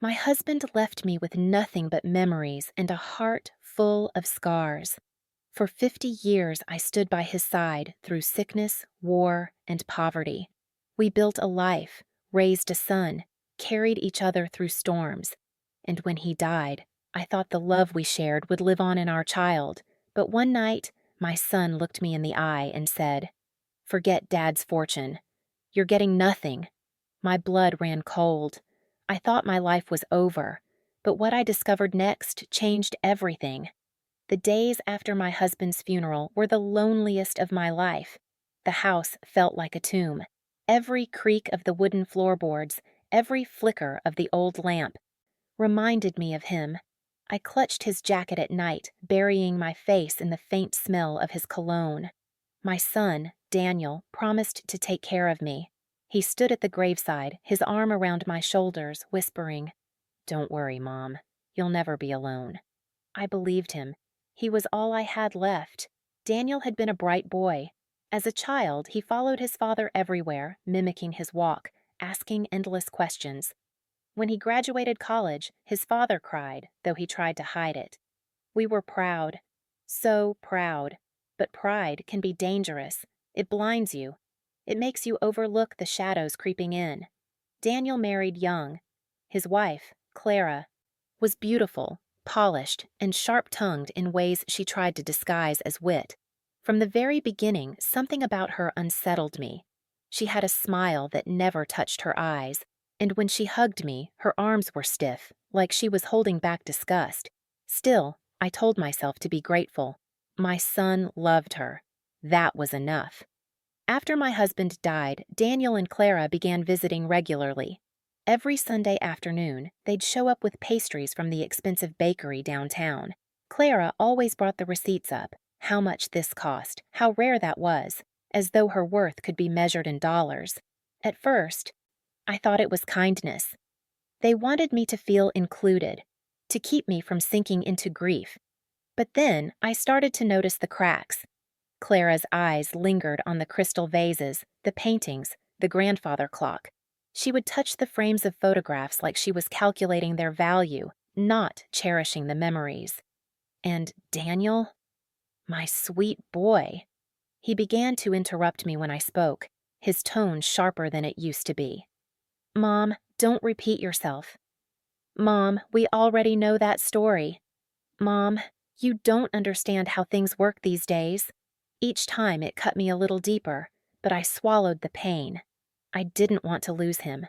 My husband left me with nothing but memories and a heart full of scars. For 50 years, I stood by his side through sickness, war, and poverty. We built a life, raised a son, carried each other through storms. And when he died, I thought the love we shared would live on in our child. But one night, my son looked me in the eye and said, "Forget Dad's fortune. You're getting nothing." My blood ran cold. I thought my life was over, but what I discovered next changed everything. The days after my husband's funeral were the loneliest of my life. The house felt like a tomb. Every creak of the wooden floorboards, every flicker of the old lamp, reminded me of him. I clutched his jacket at night, burying my face in the faint smell of his cologne. My son, Daniel, promised to take care of me. He stood at the graveside, his arm around my shoulders, whispering, "Don't worry, Mom. You'll never be alone." I believed him. He was all I had left. Daniel had been a bright boy. As a child, he followed his father everywhere, mimicking his walk, asking endless questions. When he graduated college, his father cried, though he tried to hide it. We were proud. So proud. But pride can be dangerous. It blinds you. It makes you overlook the shadows creeping in. Daniel married young. His wife, Clara, was beautiful, polished, and sharp-tongued in ways she tried to disguise as wit. From the very beginning, something about her unsettled me. She had a smile that never touched her eyes, and when she hugged me, her arms were stiff, like she was holding back disgust. Still, I told myself to be grateful. My son loved her. That was enough. After my husband died, Daniel and Clara began visiting regularly. Every Sunday afternoon, they'd show up with pastries from the expensive bakery downtown. Clara always brought the receipts up, how much this cost, how rare that was, as though her worth could be measured in dollars. At first, I thought it was kindness. They wanted me to feel included, to keep me from sinking into grief. But then I started to notice the cracks. Clara's eyes lingered on the crystal vases, the paintings, the grandfather clock. She would touch the frames of photographs like she was calculating their value, not cherishing the memories. And Daniel? My sweet boy. He began to interrupt me when I spoke, his tone sharper than it used to be. "Mom, don't repeat yourself. Mom, we already know that story. Mom, you don't understand how things work these days." Each time it cut me a little deeper, but I swallowed the pain. I didn't want to lose him.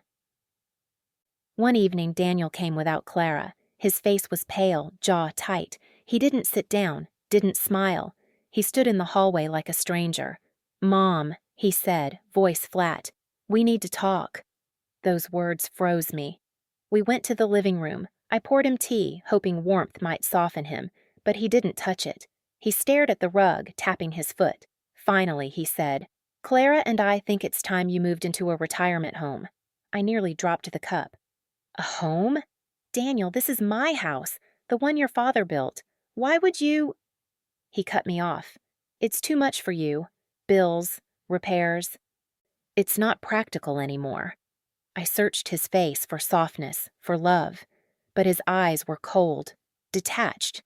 One evening, Daniel came without Clara. His face was pale, jaw tight. He didn't sit down, didn't smile. He stood in the hallway like a stranger. "Mom," he said, voice flat, "we need to talk." Those words froze me. We went to the living room. I poured him tea, hoping warmth might soften him, but he didn't touch it. He stared at the rug, tapping his foot. Finally, he said, "Clara and I think it's time you moved into a retirement home." I nearly dropped the cup. "A home? Daniel, this is my house, the one your father built. Why would you—" He cut me off. "It's too much for you. Bills, repairs. It's not practical anymore." I searched his face for softness, for love, but his eyes were cold, detached.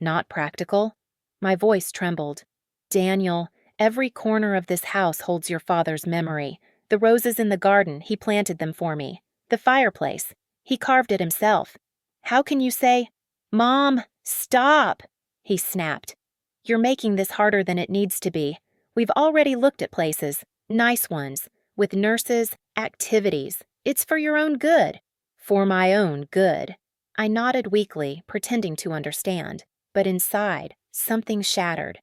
"Not practical?" My voice trembled. "Daniel, every corner of this house holds your father's memory. The roses in the garden, he planted them for me. The fireplace, he carved it himself. How can you say—" "Mom, stop!" he snapped. "You're making this harder than it needs to be. We've already looked at places, nice ones, with nurses, activities. It's for your own good." "For my own good." I nodded weakly, pretending to understand, but inside, something shattered.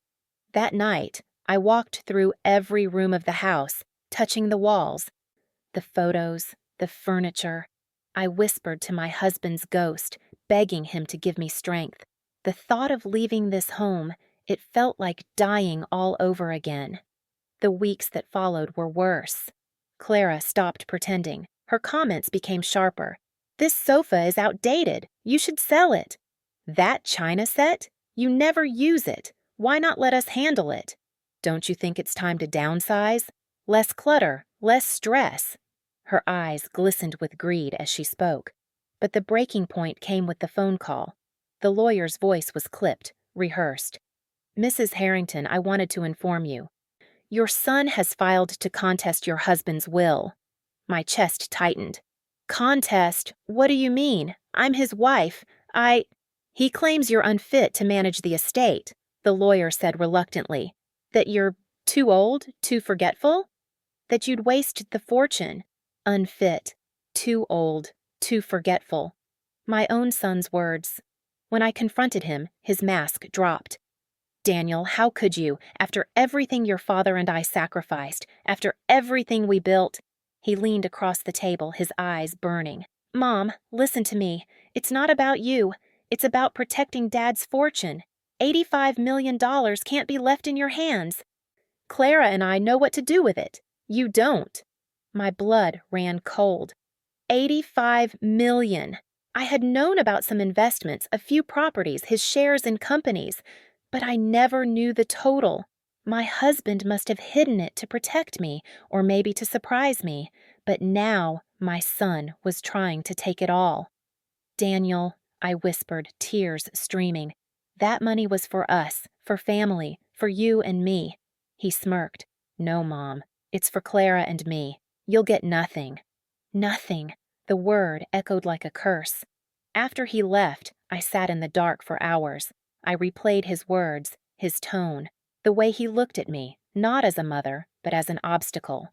That night, I walked through every room of the house, touching the walls. The photos, the furniture. I whispered to my husband's ghost, begging him to give me strength. The thought of leaving this home, it felt like dying all over again. The weeks that followed were worse. Clara stopped pretending. Her comments became sharper. "This sofa is outdated. You should sell it." "That china set? You never use it. Why not let us handle it?" "Don't you think it's time to downsize? Less clutter, less stress." Her eyes glistened with greed as she spoke. But the breaking point came with the phone call. The lawyer's voice was clipped, rehearsed. "Mrs. Harrington, I wanted to inform you. Your son has filed to contest your husband's will." My chest tightened. "Contest? What do you mean? I'm his wife. He claims you're unfit to manage the estate," the lawyer said reluctantly. "That you're too old, too forgetful? That you'd waste the fortune. Unfit, too old, too forgetful." My own son's words. When I confronted him, his mask dropped. "Daniel, how could you, after everything your father and I sacrificed, after everything we built?" He leaned across the table, his eyes burning. "Mom, listen to me. It's not about you. It's about protecting Dad's fortune. $85 million can't be left in your hands. Clara and I know what to do with it. You don't." My blood ran cold. 85 million. I had known about some investments, a few properties, his shares in companies, but I never knew the total. My husband must have hidden it to protect me, or maybe to surprise me, but now my son was trying to take it all. "Daniel," I whispered, tears streaming, "that money was for us, for family, for you and me." He smirked. "No, Mom, it's for Clara and me. You'll get nothing." Nothing. The word echoed like a curse. After he left, I sat in the dark for hours. I replayed his words, his tone, the way he looked at me, not as a mother, but as an obstacle.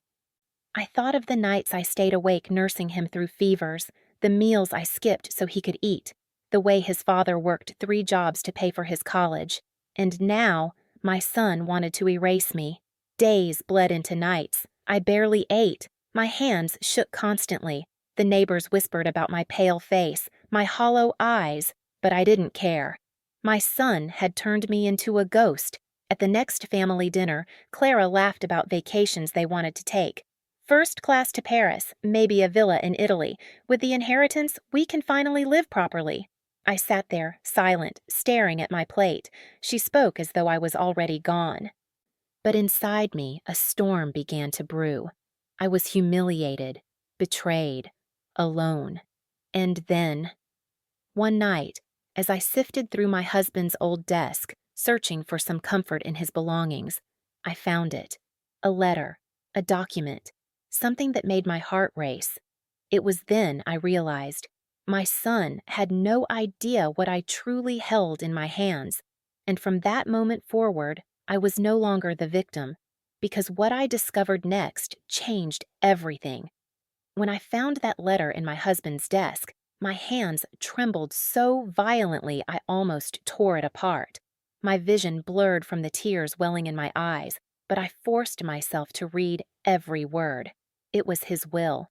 I thought of the nights I stayed awake nursing him through fevers, the meals I skipped so he could eat, the way his father worked 3 jobs to pay for his college. And now, my son wanted to erase me. Days bled into nights. I barely ate. My hands shook constantly. The neighbors whispered about my pale face, my hollow eyes, but I didn't care. My son had turned me into a ghost. At the next family dinner, Clara laughed about vacations they wanted to take. "First class to Paris, maybe a villa in Italy. With the inheritance, we can finally live properly." I sat there, silent, staring at my plate. She spoke as though I was already gone. But inside me, a storm began to brew. I was humiliated, betrayed, alone. And then, one night, as I sifted through my husband's old desk, searching for some comfort in his belongings, I found it. A letter, a document, something that made my heart race. It was then I realized my son had no idea what I truly held in my hands, and from that moment forward, I was no longer the victim, because what I discovered next changed everything. When I found that letter in my husband's desk, my hands trembled so violently I almost tore it apart. My vision blurred from the tears welling in my eyes, but I forced myself to read every word. It was his will.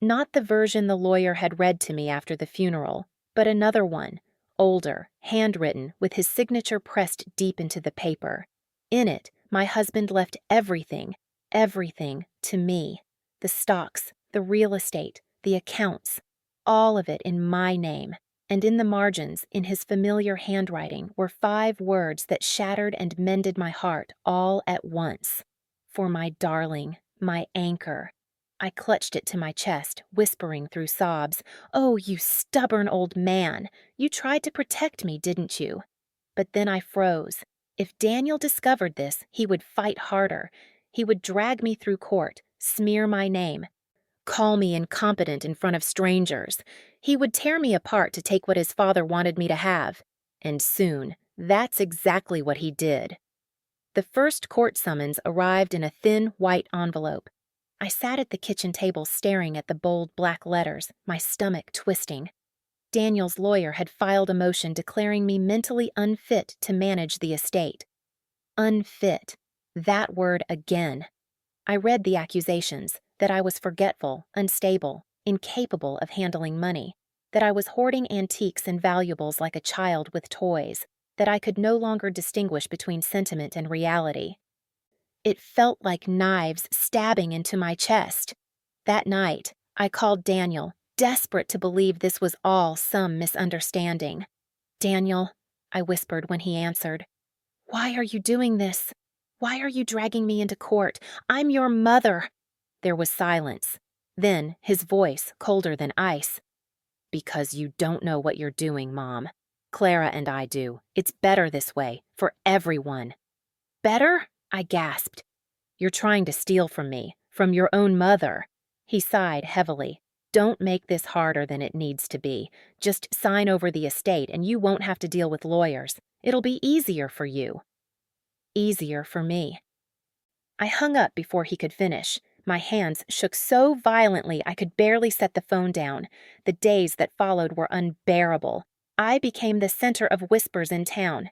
Not the version the lawyer had read to me after the funeral, but another one, older, handwritten, with his signature pressed deep into the paper. In it, my husband left everything to me. The stocks, the real estate, the accounts, all of it in my name. And in the margins, in his familiar handwriting, were 5 words that shattered and mended my heart all at once. "For my darling, my anchor." I clutched it to my chest, whispering through sobs, "Oh, you stubborn old man! You tried to protect me, didn't you?" But then I froze. If Daniel discovered this, he would fight harder. He would drag me through court, smear my name, call me incompetent in front of strangers. He would tear me apart to take what his father wanted me to have. And soon, that's exactly what he did. The first court summons arrived in a thin white envelope. I sat at the kitchen table staring at the bold black letters, my stomach twisting. Daniel's lawyer had filed a motion declaring me mentally unfit to manage the estate. Unfit. That word again. I read the accusations, that I was forgetful, unstable, incapable of handling money, that I was hoarding antiques and valuables like a child with toys, that I could no longer distinguish between sentiment and reality. It felt like knives stabbing into my chest. That night, I called Daniel, desperate to believe this was all some misunderstanding. "Daniel," I whispered when he answered, "why are you doing this? Why are you dragging me into court? I'm your mother." There was silence. Then his voice, colder than ice. Because you don't know what you're doing, Mom. Clara and I do. It's better this way, for everyone. Better? I gasped. You're trying to steal from me, from your own mother. He sighed heavily. Don't make this harder than it needs to be. Just sign over the estate and you won't have to deal with lawyers. It'll be easier for you. Easier for me. I hung up before he could finish. My hands shook so violently I could barely set the phone down. The days that followed were unbearable. I became the center of whispers in town.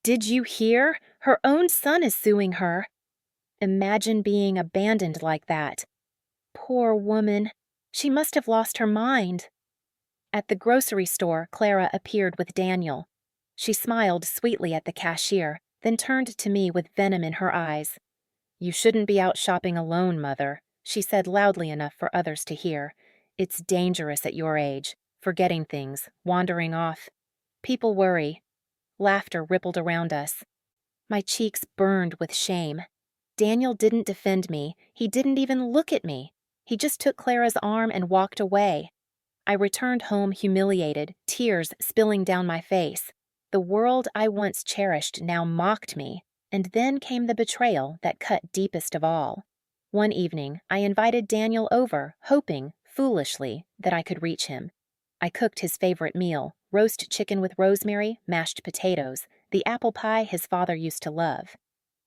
Did you hear? Her own son is suing her. Imagine being abandoned like that. Poor woman. She must have lost her mind. At the grocery store, Clara appeared with Daniel. She smiled sweetly at the cashier, then turned to me with venom in her eyes. You shouldn't be out shopping alone, Mother, she said loudly enough for others to hear. It's dangerous at your age, forgetting things, wandering off. People worry. Laughter rippled around us. My cheeks burned with shame. Daniel didn't defend me. He didn't even look at me. He just took Clara's arm and walked away. I returned home humiliated, tears spilling down my face. The world I once cherished now mocked me. And then came the betrayal that cut deepest of all. One evening, I invited Daniel over, hoping, foolishly, that I could reach him. I cooked his favorite meal, roast chicken with rosemary, mashed potatoes, the apple pie his father used to love.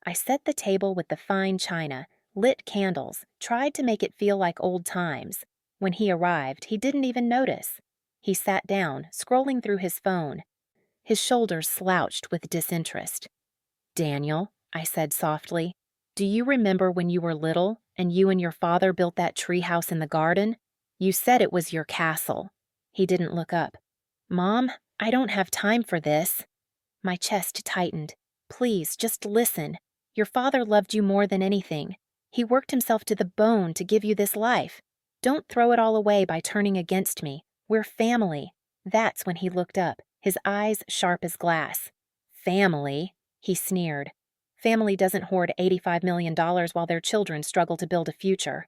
I set the table with the fine china, lit candles, tried to make it feel like old times. When he arrived, he didn't even notice. He sat down, scrolling through his phone. His shoulders slouched with disinterest. Daniel, I said softly, do you remember when you were little and you and your father built that treehouse in the garden? You said it was your castle. He didn't look up. Mom, I don't have time for this. My chest tightened. Please, just listen. Your father loved you more than anything. He worked himself to the bone to give you this life. Don't throw it all away by turning against me. We're family. That's when he looked up, his eyes sharp as glass. Family? He sneered. Family doesn't hoard $85 million while their children struggle to build a future.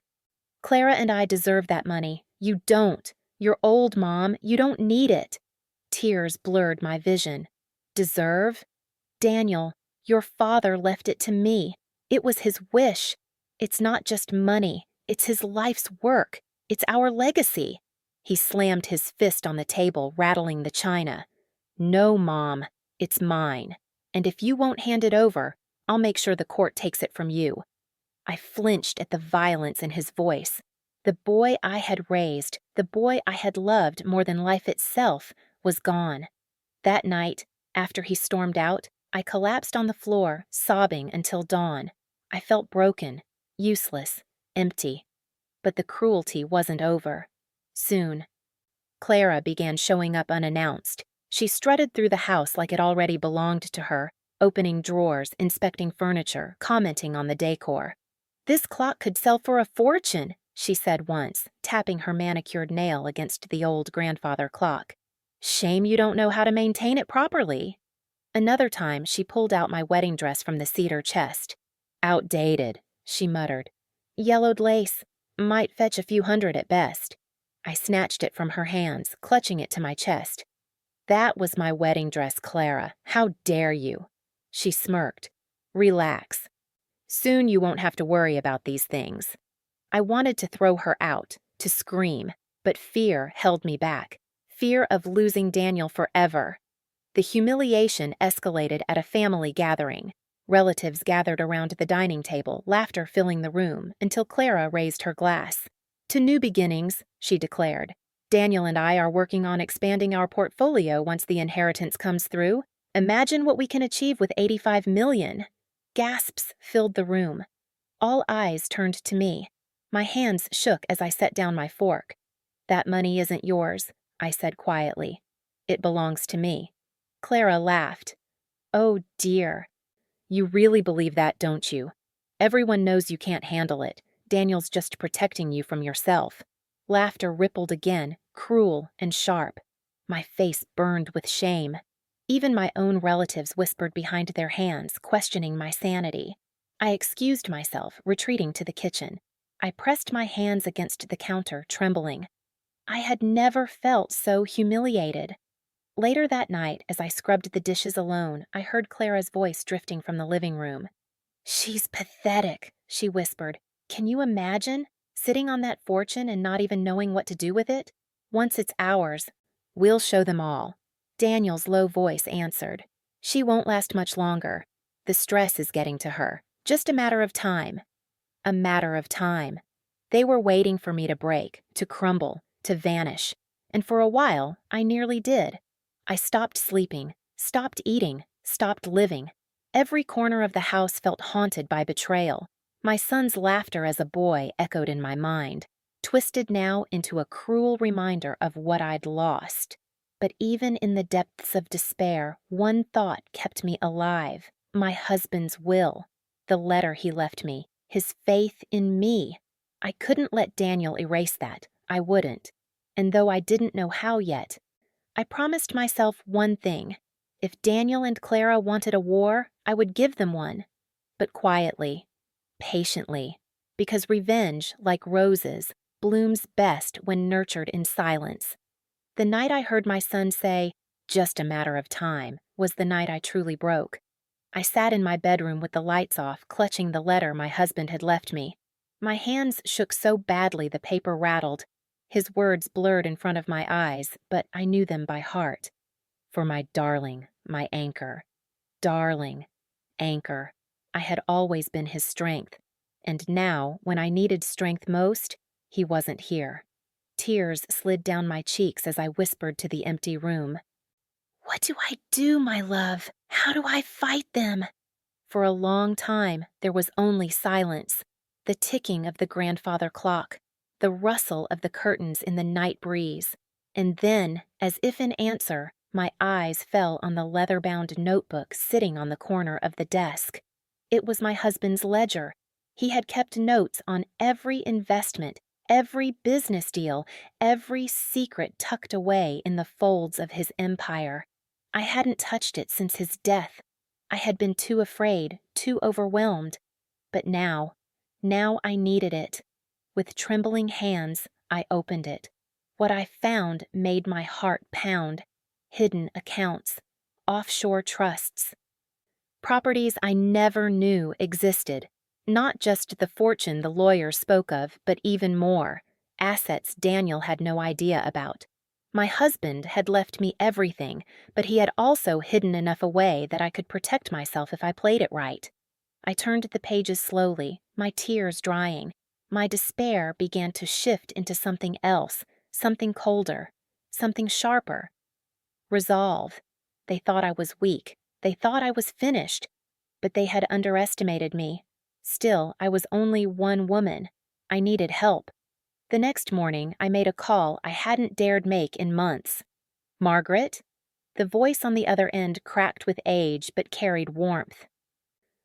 Clara and I deserve that money. You don't. You're old, Mom. You don't need it. Tears blurred my vision. Deserve? Daniel, your father left it to me. It was his wish. It's not just money. It's his life's work. It's our legacy. He slammed his fist on the table, rattling the china. No, Mom. It's mine. And if you won't hand it over, I'll make sure the court takes it from you. I flinched at the violence in his voice. The boy I had raised, the boy I had loved more than life itself, was gone. That night, after he stormed out, I collapsed on the floor, sobbing until dawn. I felt broken, useless, empty. But the cruelty wasn't over. Soon, Clara began showing up unannounced. She strutted through the house like it already belonged to her, opening drawers, inspecting furniture, commenting on the decor. This clock could sell for a fortune, she said once, tapping her manicured nail against the old grandfather clock. Shame you don't know how to maintain it properly. Another time, she pulled out my wedding dress from the cedar chest. Outdated, she muttered. Yellowed lace. Might fetch a few hundred at best. I snatched it from her hands, clutching it to my chest. That was my wedding dress, Clara. How dare you? She smirked. Relax. Soon you won't have to worry about these things. I wanted to throw her out, to scream, but fear held me back. Fear of losing Daniel forever. The humiliation escalated at a family gathering. Relatives gathered around the dining table, laughter filling the room, until Clara raised her glass. To new beginnings, she declared. Daniel and I are working on expanding our portfolio once the inheritance comes through. Imagine what we can achieve with $85 million. Gasps filled the room. All eyes turned to me. My hands shook as I set down my fork. That money isn't yours, I said quietly. It belongs to me. Clara laughed. Oh dear. You really believe that, don't you? Everyone knows you can't handle it. Daniel's just protecting you from yourself. Laughter rippled again, cruel and sharp. My face burned with shame. Even my own relatives whispered behind their hands, questioning my sanity. I excused myself, retreating to the kitchen. I pressed my hands against the counter, trembling. I had never felt so humiliated. Later that night, as I scrubbed the dishes alone, I heard Clara's voice drifting from the living room. "She's pathetic," she whispered. "Can you imagine? Sitting on that fortune and not even knowing what to do with it? Once it's ours, we'll show them all." Daniel's low voice answered. "She won't last much longer. The stress is getting to her. Just a matter of time." A matter of time. They were waiting for me to break, to crumble, to vanish. And for a while, I nearly did. I stopped sleeping, stopped eating, stopped living. Every corner of the house felt haunted by betrayal. My son's laughter as a boy echoed in my mind, twisted now into a cruel reminder of what I'd lost. But even in the depths of despair, one thought kept me alive: my husband's will, the letter he left me, his faith in me. I couldn't let Daniel erase that. I wouldn't. And though I didn't know how yet, I promised myself one thing. If Daniel and Clara wanted a war, I would give them one. But quietly, patiently, because revenge, like roses, blooms best when nurtured in silence. The night I heard my son say, "Just a matter of time," was the night I truly broke. I sat in my bedroom with the lights off, clutching the letter my husband had left me. My hands shook so badly the paper rattled. His words blurred in front of my eyes, but I knew them by heart. "For my darling, my anchor." Darling, anchor. I had always been his strength. And now, when I needed strength most, he wasn't here. Tears slid down my cheeks as I whispered to the empty room. "What do I do, my love? How do I fight them?" For a long time, there was only silence. The ticking of the grandfather clock, the rustle of the curtains in the night breeze. And then, as if in answer, my eyes fell on the leather-bound notebook sitting on the corner of the desk. It was my husband's ledger. He had kept notes on every investment, every business deal, every secret tucked away in the folds of his empire. I hadn't touched it since his death. I had been too afraid, too overwhelmed. But now I needed it. With trembling hands, I opened it. What I found made my heart pound. Hidden accounts, offshore trusts, properties I never knew existed. Not just the fortune the lawyers spoke of, but even more. Assets Daniel had no idea about. My husband had left me everything, but he had also hidden enough away that I could protect myself if I played it right. I turned the pages slowly, my tears drying. My despair began to shift into something else, something colder, something sharper. Resolve. They thought I was weak. They thought I was finished. But they had underestimated me. Still, I was only one woman. I needed help. The next morning, I made a call I hadn't dared make in months. "Margaret?" The voice on the other end cracked with age but carried warmth.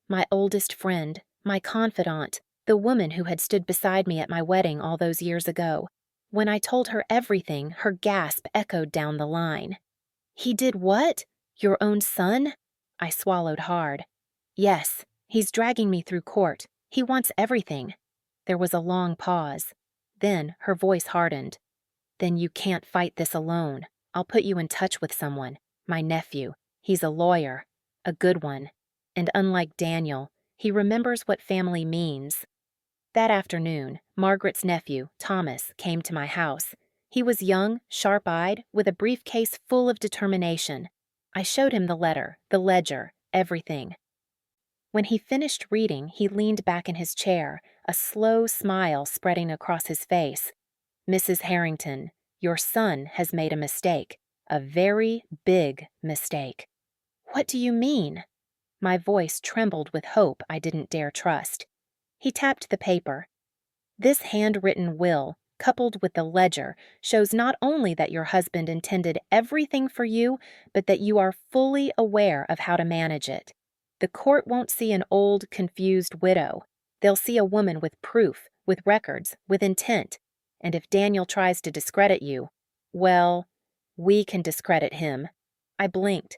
My oldest friend, my confidant, the woman who had stood beside me at my wedding all those years ago. When I told her everything, her gasp echoed down the line. "He did what? Your own son?" I swallowed hard. "Yes, he's dragging me through court. He wants everything." There was a long pause. Then her voice hardened. "Then you can't fight this alone. I'll put you in touch with someone. My nephew. He's a lawyer. A good one. And unlike Daniel, he remembers what family means." That afternoon, Margaret's nephew, Thomas, came to my house. He was young, sharp-eyed, with a briefcase full of determination. I showed him the letter, the ledger, everything. When he finished reading, he leaned back in his chair, a slow smile spreading across his face. "Mrs. Harrington, your son has made a mistake, a very big mistake." "What do you mean?" My voice trembled with hope I didn't dare trust. He tapped the paper. "This handwritten will, coupled with the ledger, shows not only that your husband intended everything for you, but that you are fully aware of how to manage it. The court won't see an old, confused widow. They'll see a woman with proof, with records, with intent. And if Daniel tries to discredit you, well, we can discredit him." I blinked.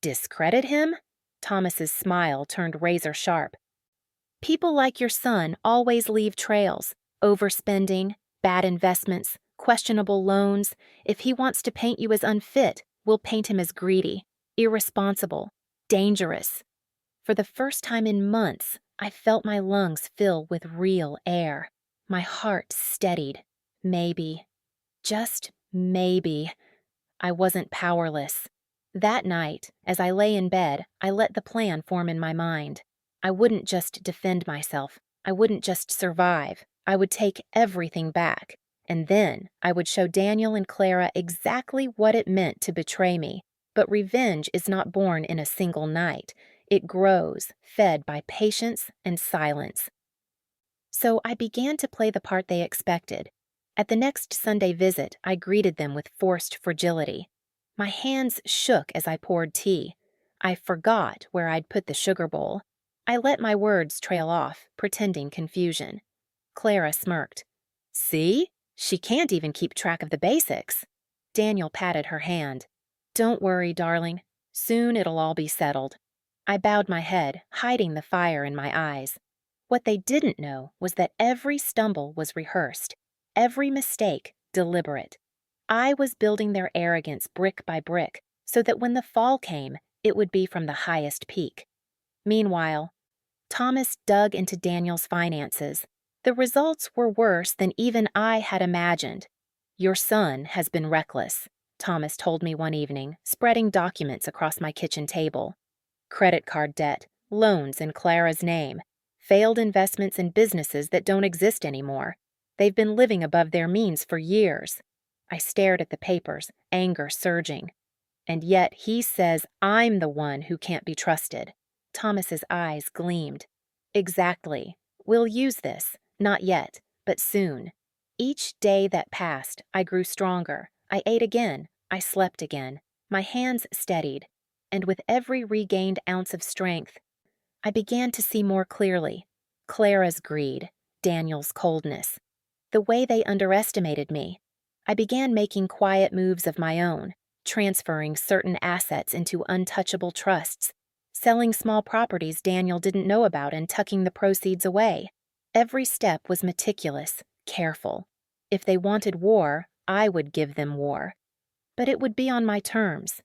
"Discredit him?" Thomas's smile turned razor sharp. "People like your son always leave trails. Overspending, bad investments, questionable loans. If he wants to paint you as unfit, we'll paint him as greedy, irresponsible, dangerous. For the first time in months, I felt my lungs fill with real air. My heart steadied. Maybe, just maybe, I wasn't powerless. That night, as I lay in bed, I let the plan form in my mind. I wouldn't just defend myself. I wouldn't just survive. I would take everything back. And then I would show Daniel and Clara exactly what it meant to betray me. But revenge is not born in a single night. It grows, fed by patience and silence. So I began to play the part they expected. At the next Sunday visit, I greeted them with forced fragility. My hands shook as I poured tea. I forgot where I'd put the sugar bowl. I let my words trail off, pretending confusion. Clara smirked. See? She can't even keep track of the basics. Daniel patted her hand. Don't worry, darling. Soon it'll all be settled. I bowed my head, hiding the fire in my eyes. What they didn't know was that every stumble was rehearsed, every mistake deliberate. I was building their arrogance brick by brick so that when the fall came, it would be from the highest peak. Meanwhile, Thomas dug into Daniel's finances. The results were worse than even I had imagined. Your son has been reckless, Thomas told me one evening, spreading documents across my kitchen table. Credit card debt, loans in Clara's name, failed investments in businesses that don't exist anymore. They've been living above their means for years. I stared at the papers, anger surging. And yet he says I'm the one who can't be trusted. Thomas's eyes gleamed. Exactly. We'll use this. Not yet, but soon. Each day that passed, I grew stronger. I ate again. I slept again. My hands steadied. And with every regained ounce of strength, I began to see more clearly. Clara's greed, Daniel's coldness, the way they underestimated me. I began making quiet moves of my own, transferring certain assets into untouchable trusts, selling small properties Daniel didn't know about and tucking the proceeds away. Every step was meticulous, careful. If they wanted war, I would give them war. But it would be on my terms.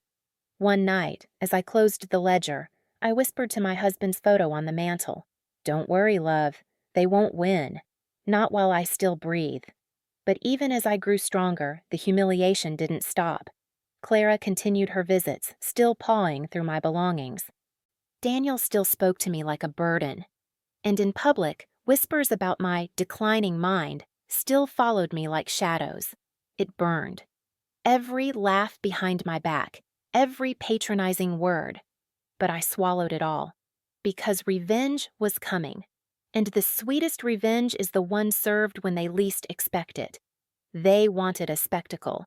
One night, as I closed the ledger, I whispered to my husband's photo on the mantel, "Don't worry, love. They won't win. Not while I still breathe." But even as I grew stronger, the humiliation didn't stop. Clara continued her visits, still pawing through my belongings. Daniel still spoke to me like a burden. And in public, whispers about my declining mind still followed me like shadows. It burned. Every laugh behind my back, every patronizing word. But I swallowed it all. Because revenge was coming. And the sweetest revenge is the one served when they least expect it. They wanted a spectacle.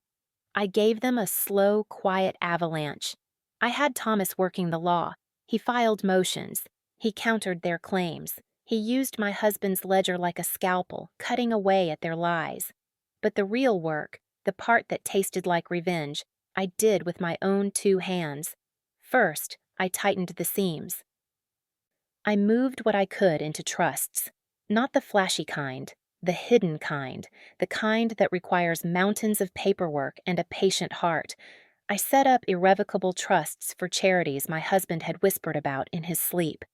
I gave them a slow, quiet avalanche. I had Thomas working the law. He filed motions. He countered their claims. He used my husband's ledger like a scalpel, cutting away at their lies. But the real work, the part that tasted like revenge, I did with my own 2 hands. First, I tightened the seams. I moved what I could into trusts, not the flashy kind, the hidden kind, the kind that requires mountains of paperwork and a patient heart. I set up irrevocable trusts for charities my husband had whispered about in his sleep.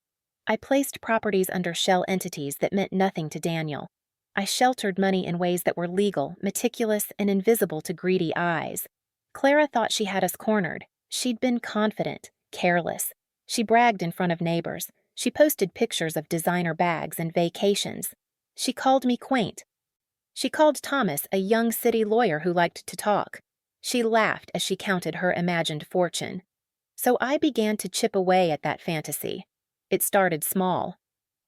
I placed properties under shell entities that meant nothing to Daniel. I sheltered money in ways that were legal, meticulous, and invisible to greedy eyes. Clara thought she had us cornered. She'd been confident, careless. She bragged in front of neighbors. She posted pictures of designer bags and vacations. She called me quaint. She called Thomas a young city lawyer who liked to talk. She laughed as she counted her imagined fortune. So I began to chip away at that fantasy. It started small.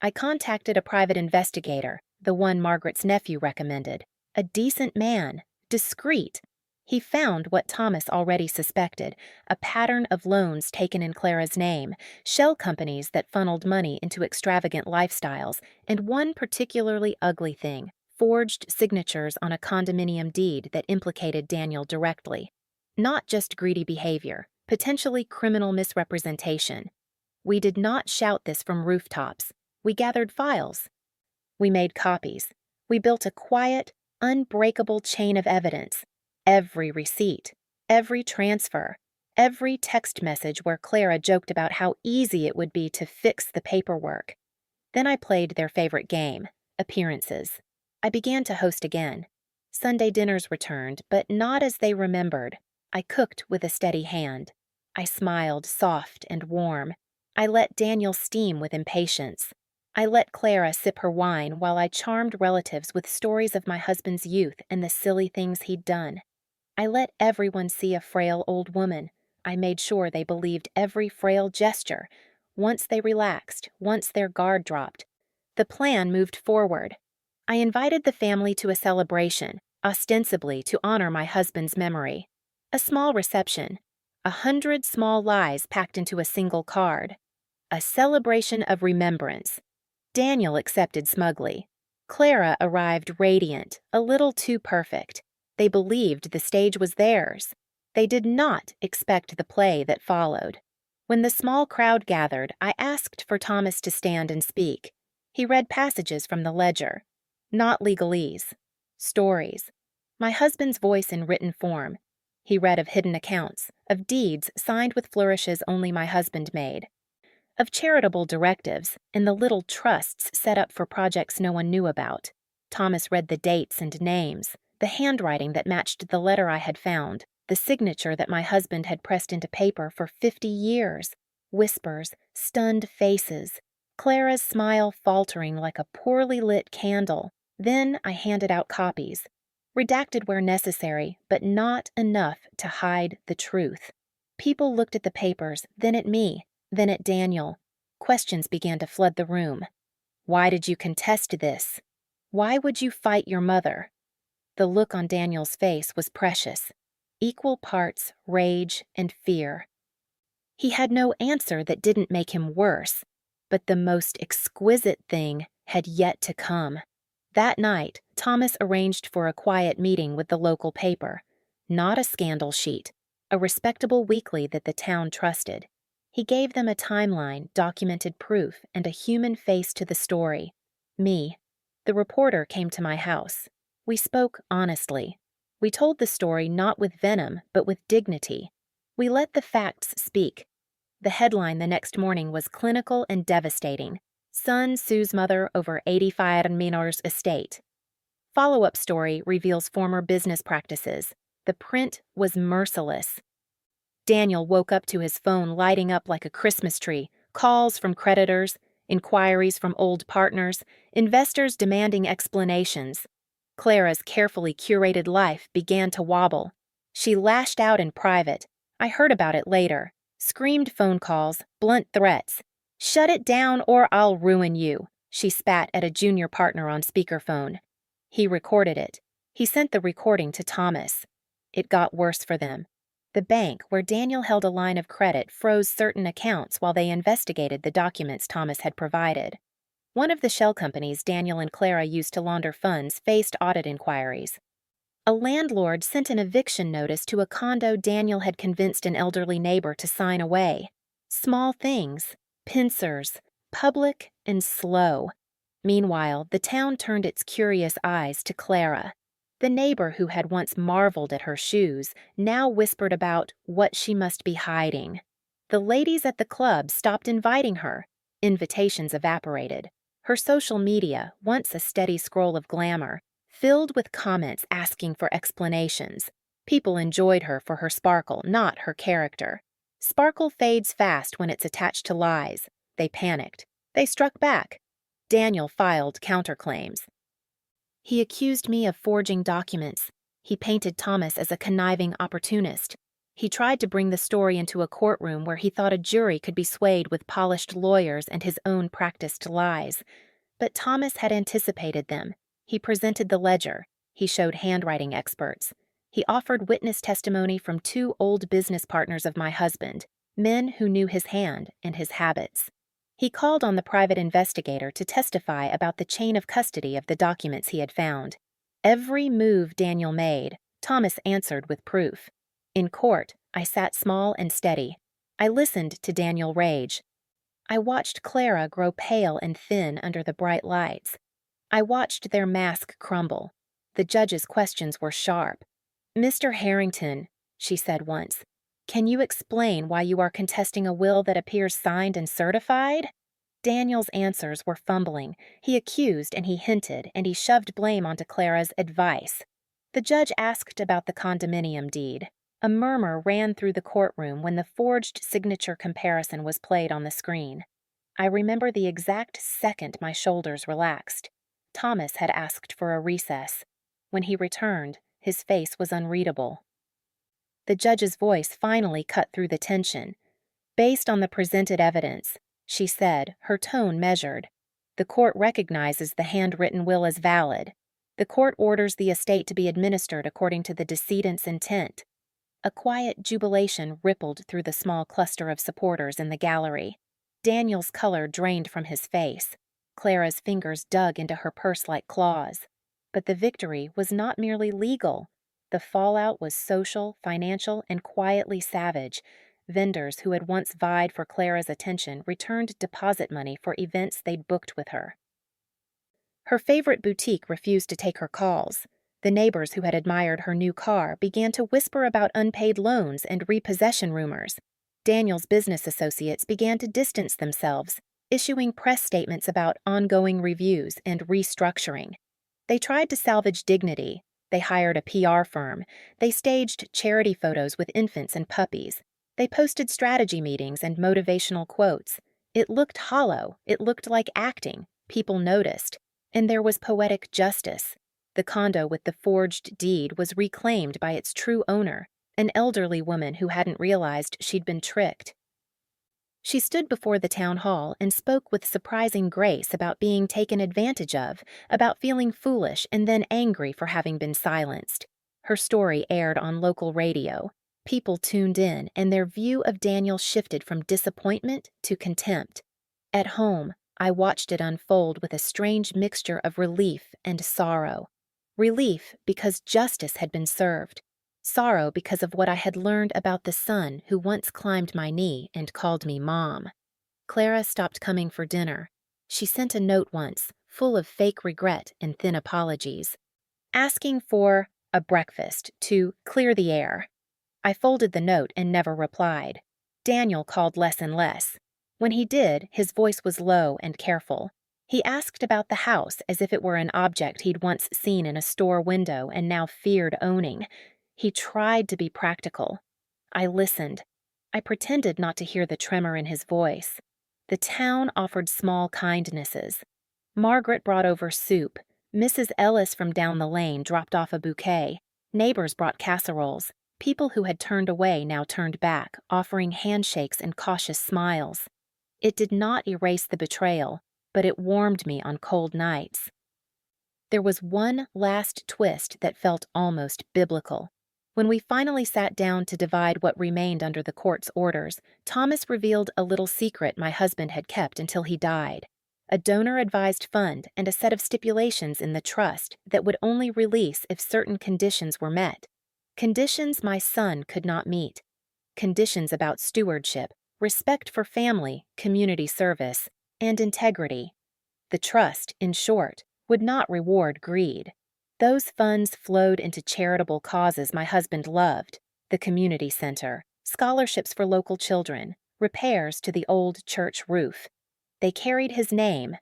I contacted a private investigator, the one Margaret's nephew recommended. A decent man, discreet. He found what Thomas already suspected, a pattern of loans taken in Clara's name, shell companies that funneled money into extravagant lifestyles, and one particularly ugly thing, forged signatures on a condominium deed that implicated Daniel directly. Not just greedy behavior, potentially criminal misrepresentation. We did not shout this from rooftops. We gathered files. We made copies. We built a quiet, unbreakable chain of evidence. Every receipt, every transfer, every text message where Clara joked about how easy it would be to fix the paperwork. Then I played their favorite game, appearances. I began to host again. Sunday dinners returned, but not as they remembered. I cooked with a steady hand. I smiled soft and warm. I let Daniel steam with impatience. I let Clara sip her wine while I charmed relatives with stories of my husband's youth and the silly things he'd done. I let everyone see a frail old woman. I made sure they believed every frail gesture. Once they relaxed, once their guard dropped. The plan moved forward. I invited the family to a celebration, ostensibly to honor my husband's memory. A small reception. 100 small lies packed into a single card. A celebration of remembrance. Daniel accepted smugly. Clara arrived radiant, a little too perfect. They believed the stage was theirs. They did not expect the play that followed. When the small crowd gathered, I asked for Thomas to stand and speak. He read passages from the ledger. Not legalese. Stories. My husband's voice in written form. He read of hidden accounts, of deeds signed with flourishes only my husband made, of charitable directives and the little trusts set up for projects no one knew about. Thomas read the dates and names, the handwriting that matched the letter I had found, the signature that my husband had pressed into paper for 50 years. Whispers, stunned faces, Clara's smile faltering like a poorly lit candle. Then I handed out copies, redacted where necessary, but not enough to hide the truth. People looked at the papers, then at me, then at Daniel. Questions began to flood the room. Why did you contest this? Why would you fight your mother? The look on Daniel's face was precious, equal parts rage and fear. He had no answer that didn't make him worse, but the most exquisite thing had yet to come. That night, Thomas arranged for a quiet meeting with the local paper. Not a scandal sheet, a respectable weekly that the town trusted. He gave them a timeline, documented proof, and a human face to the story. Me. The reporter came to my house. We spoke honestly. We told the story not with venom, but with dignity. We let the facts speak. The headline the next morning was clinical and devastating. Son sues mother over 85 Minor's estate. Follow-up story reveals former business practices. The print was merciless. Daniel woke up to his phone lighting up like a Christmas tree, calls from creditors, inquiries from old partners, investors demanding explanations. Clara's carefully curated life began to wobble. She lashed out in private. I heard about it later. Screamed phone calls, blunt threats. "Shut it down or I'll ruin you," she spat at a junior partner on speakerphone. He recorded it. He sent the recording to Thomas. It got worse for them. The bank, where Daniel held a line of credit, froze certain accounts while they investigated the documents Thomas had provided. One of the shell companies Daniel and Clara used to launder funds faced audit inquiries. A landlord sent an eviction notice to a condo Daniel had convinced an elderly neighbor to sign away. Small things, pincers, public and slow. Meanwhile, the town turned its curious eyes to Clara. The neighbor who had once marveled at her shoes now whispered about what she must be hiding. The ladies at the club stopped inviting her. Invitations evaporated. Her social media, once a steady scroll of glamour, filled with comments asking for explanations. People enjoyed her for her sparkle, not her character. Sparkle fades fast when it's attached to lies. They panicked. They struck back. Daniel filed counterclaims. He accused me of forging documents. He painted Thomas as a conniving opportunist. He tried to bring the story into a courtroom where he thought a jury could be swayed with polished lawyers and his own practiced lies. But Thomas had anticipated them. He presented the ledger. He showed handwriting experts. He offered witness testimony from 2 old business partners of my husband, men who knew his hand and his habits. He called on the private investigator to testify about the chain of custody of the documents he had found. Every move Daniel made, Thomas answered with proof. In court, I sat small and steady. I listened to Daniel rage. I watched Clara grow pale and thin under the bright lights. I watched their mask crumble. The judge's questions were sharp. "Mr. Harrington," she said once, "can you explain why you are contesting a will that appears signed and certified?" Daniel's answers were fumbling. He accused and he hinted, and he shoved blame onto Clara's advice. The judge asked about the condominium deed. A murmur ran through the courtroom when the forged signature comparison was played on the screen. I remember the exact second my shoulders relaxed. Thomas had asked for a recess. When he returned, his face was unreadable. The judge's voice finally cut through the tension. "Based on the presented evidence," she said, her tone measured, "the court recognizes the handwritten will as valid. The court orders the estate to be administered according to the decedent's intent." A quiet jubilation rippled through the small cluster of supporters in the gallery. Daniel's color drained from his face. Clara's fingers dug into her purse like claws. But the victory was not merely legal. The fallout was social, financial, and quietly savage. Vendors who had once vied for Clara's attention returned deposit money for events they'd booked with her. Her favorite boutique refused to take her calls. The neighbors who had admired her new car began to whisper about unpaid loans and repossession rumors. Daniel's business associates began to distance themselves, issuing press statements about ongoing reviews and restructuring. They tried to salvage dignity. They hired a PR firm. They staged charity photos with infants and puppies. They posted strategy meetings and motivational quotes. It looked hollow. It looked like acting. People noticed. And there was poetic justice. The condo with the forged deed was reclaimed by its true owner, an elderly woman who hadn't realized she'd been tricked. She stood before the town hall and spoke with surprising grace about being taken advantage of, about feeling foolish and then angry for having been silenced. Her story aired on local radio. People tuned in, and their view of Daniel shifted from disappointment to contempt. At home, I watched it unfold with a strange mixture of relief and sorrow. Relief because justice had been served. Sorrow because of what I had learned about the son who once climbed my knee and called me Mom. Clara stopped coming for dinner. She sent a note once, full of fake regret and thin apologies, asking for a breakfast to clear the air. I folded the note and never replied. Daniel called less and less. When he did, his voice was low and careful. He asked about the house as if it were an object he'd once seen in a store window and now feared owning. He tried to be practical. I listened. I pretended not to hear the tremor in his voice. The town offered small kindnesses. Margaret brought over soup. Mrs. Ellis from down the lane dropped off a bouquet. Neighbors brought casseroles. People who had turned away now turned back, offering handshakes and cautious smiles. It did not erase the betrayal, but it warmed me on cold nights. There was one last twist that felt almost biblical. When we finally sat down to divide what remained under the court's orders, Thomas revealed a little secret my husband had kept until he died. A donor-advised fund and a set of stipulations in the trust that would only release if certain conditions were met. Conditions my son could not meet. Conditions about stewardship, respect for family, community service, and integrity. The trust, in short, would not reward greed. Those funds flowed into charitable causes my husband loved, the community center, scholarships for local children, repairs to the old church roof. They carried his name,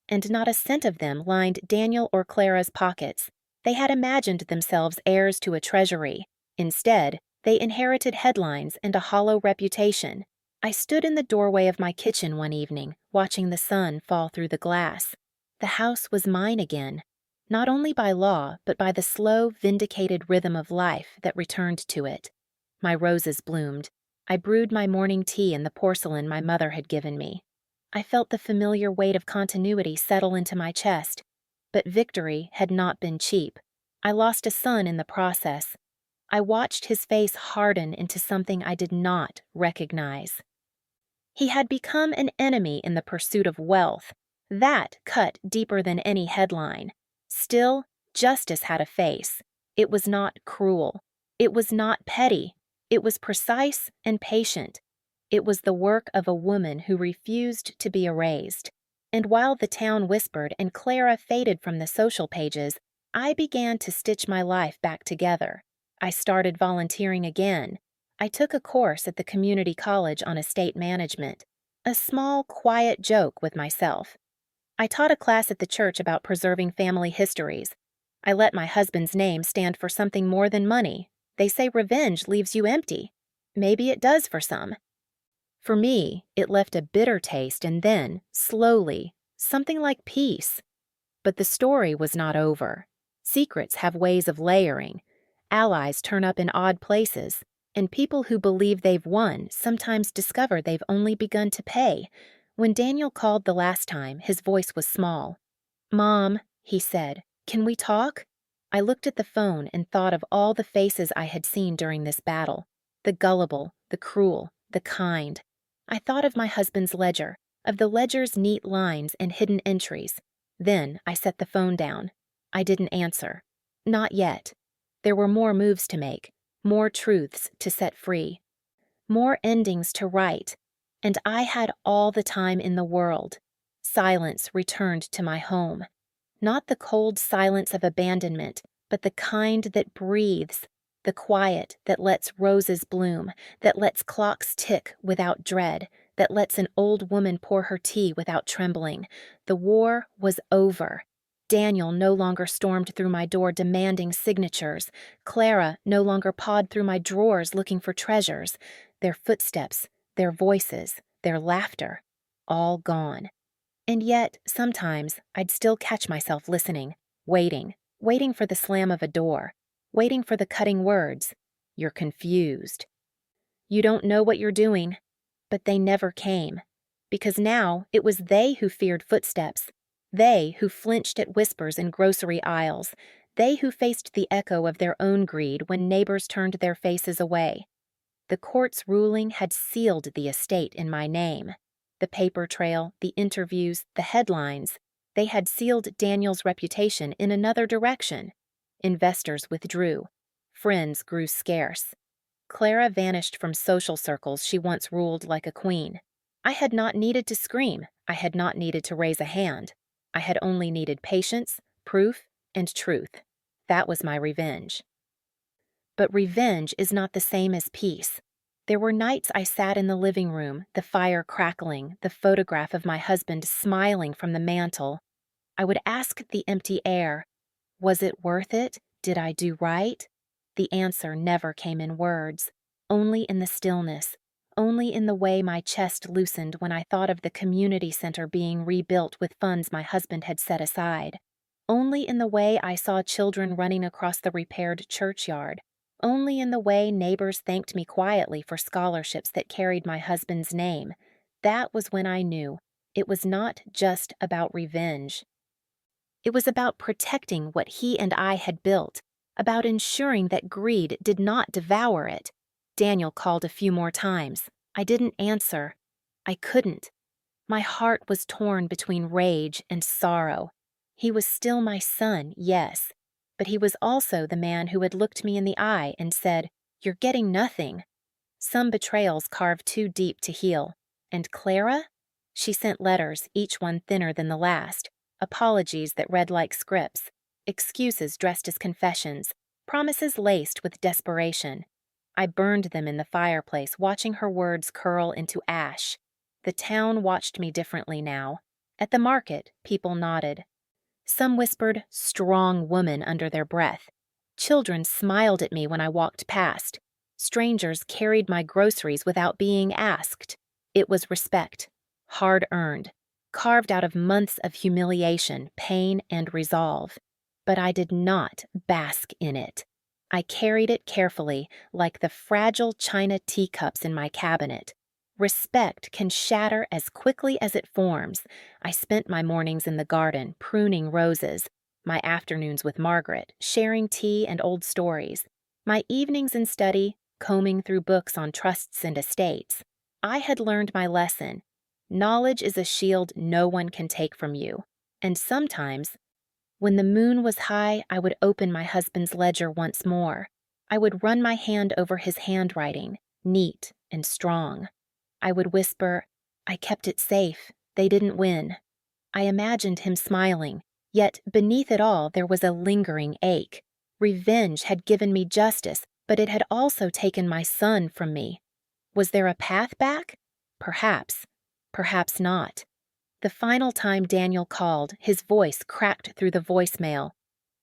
and not a cent of them lined Daniel or Clara's pockets. They had imagined themselves heirs to a treasury. Instead, they inherited headlines and a hollow reputation. I stood in the doorway of my kitchen one evening, watching the sun fall through the glass. The house was mine again, not only by law, but by the slow, vindicated rhythm of life that returned to it. My roses bloomed. I brewed my morning tea in the porcelain my mother had given me. I felt the familiar weight of continuity settle into my chest. But victory had not been cheap. I lost a son in the process. I watched his face harden into something I did not recognize. He had become an enemy in the pursuit of wealth. That cut deeper than any headline. Still, justice had a face. It was not cruel. It was not petty. It was precise and patient. It was the work of a woman who refused to be erased. And while the town whispered and Clara faded from the social pages, I began to stitch my life back together. I started volunteering again. I took a course at the community college on estate management, a small, quiet joke with myself. I taught a class at the church about preserving family histories. I let my husband's name stand for something more than money. They say revenge leaves you empty. Maybe it does for some. For me, it left a bitter taste and then, slowly, something like peace. But the story was not over. Secrets have ways of layering. Allies turn up in odd places, and people who believe they've won sometimes discover they've only begun to pay. When Daniel called the last time, his voice was small. "Mom," he said, "can we talk?" I looked at the phone and thought of all the faces I had seen during this battle. The gullible, the cruel, the kind. I thought of my husband's ledger, of the ledger's neat lines and hidden entries. Then I set the phone down. I didn't answer. Not yet. There were more moves to make, more truths to set free, more endings to write, and I had all the time in the world. Silence returned to my home. Not the cold silence of abandonment, but the kind that breathes, the quiet that lets roses bloom, that lets clocks tick without dread, that lets an old woman pour her tea without trembling. The war was over. Daniel no longer stormed through my door demanding signatures. Clara no longer pawed through my drawers looking for treasures. Their footsteps, their voices, their laughter, all gone. And yet, sometimes, I'd still catch myself listening, waiting for the slam of a door, waiting for the cutting words. "You're confused. You don't know what you're doing." But they never came, because now it was they who feared footsteps, they who flinched at whispers in grocery aisles, they who faced the echo of their own greed when neighbors turned their faces away. The court's ruling had sealed the estate in my name. The paper trail, the interviews, the headlines, they had sealed Daniel's reputation in another direction. Investors withdrew. Friends grew scarce. Clara vanished from social circles she once ruled like a queen. I had not needed to scream. I had not needed to raise a hand. I had only needed patience, proof, and truth. That was my revenge. But revenge is not the same as peace. There were nights I sat in the living room, the fire crackling, the photograph of my husband smiling from the mantel. I would ask the empty air, was it worth it? Did I do right? The answer never came in words, only in the stillness, only in the way my chest loosened when I thought of the community center being rebuilt with funds my husband had set aside, only in the way I saw children running across the repaired churchyard, only in the way neighbors thanked me quietly for scholarships that carried my husband's name. That was when I knew it was not just about revenge. It was about protecting what he and I had built, about ensuring that greed did not devour it. Daniel called a few more times. I didn't answer. I couldn't. My heart was torn between rage and sorrow. He was still my son, yes, but he was also the man who had looked me in the eye and said, "You're getting nothing." Some betrayals carve too deep to heal. And Clara? She sent letters, each one thinner than the last, apologies that read like scripts, excuses dressed as confessions, promises laced with desperation. I burned them in the fireplace, watching her words curl into ash. The town watched me differently now. At the market, people nodded. Some whispered, "Strong woman," under their breath. Children smiled at me when I walked past. Strangers carried my groceries without being asked. It was respect, hard-earned, carved out of months of humiliation, pain, and resolve. But I did not bask in it. I carried it carefully, like the fragile china teacups in my cabinet. Respect can shatter as quickly as it forms. I spent my mornings in the garden, pruning roses, my afternoons with Margaret, sharing tea and old stories, my evenings in study, combing through books on trusts and estates. I had learned my lesson. Knowledge is a shield no one can take from you. And sometimes, when the moon was high, I would open my husband's ledger once more. I would run my hand over his handwriting, neat and strong. I would whisper, "I kept it safe. They didn't win." I imagined him smiling. Yet beneath it all there was a lingering ache. Revenge had given me justice, but it had also taken my son from me. Was there a path back? Perhaps. Perhaps not. The final time Daniel called, his voice cracked through the voicemail.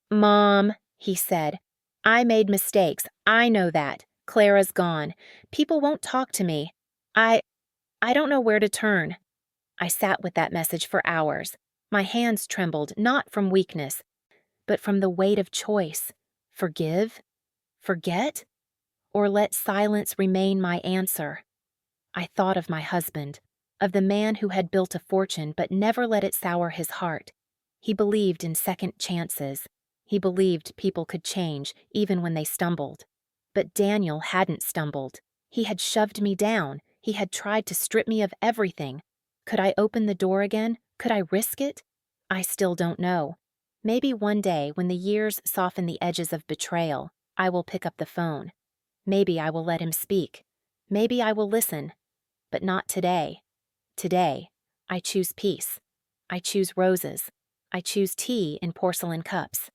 "Mom," he said, "I made mistakes. I know that. Clara's gone. People won't talk to me. I don't know where to turn." I sat with that message for hours. My hands trembled, not from weakness, but from the weight of choice. Forgive? Forget? Or let silence remain my answer? I thought of my husband, of the man who had built a fortune but never let it sour his heart. He believed in second chances. He believed people could change, even when they stumbled. But Daniel hadn't stumbled. He had shoved me down. He had tried to strip me of everything. Could I open the door again? Could I risk it? I still don't know. Maybe one day, when the years soften the edges of betrayal, I will pick up the phone. Maybe I will let him speak. Maybe I will listen. But not today. Today, I choose peace. I choose roses. I choose tea in porcelain cups.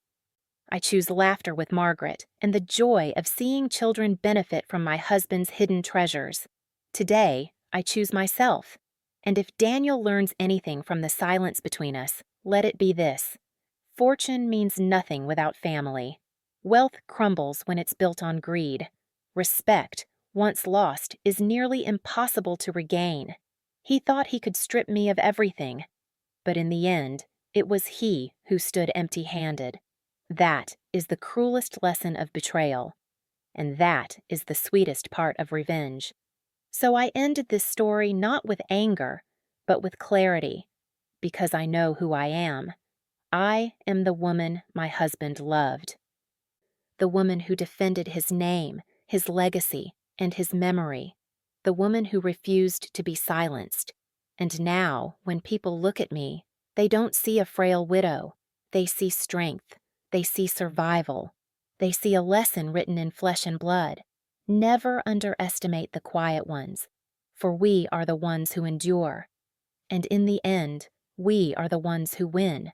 I choose laughter with Margaret and the joy of seeing children benefit from my husband's hidden treasures. Today, I choose myself. And if Daniel learns anything from the silence between us, let it be this: fortune means nothing without family. Wealth crumbles when it's built on greed. Respect, once lost, is nearly impossible to regain. He thought he could strip me of everything, but in the end, it was he who stood empty-handed. That is the cruelest lesson of betrayal, and that is the sweetest part of revenge. So I ended this story not with anger, but with clarity, because I know who I am. I am the woman my husband loved. The woman who defended his name, his legacy, and his memory. The woman who refused to be silenced. And now, when people look at me, they don't see a frail widow. They see strength. They see survival. They see a lesson written in flesh and blood. Never underestimate the quiet ones, for we are the ones who endure. And in the end, we are the ones who win.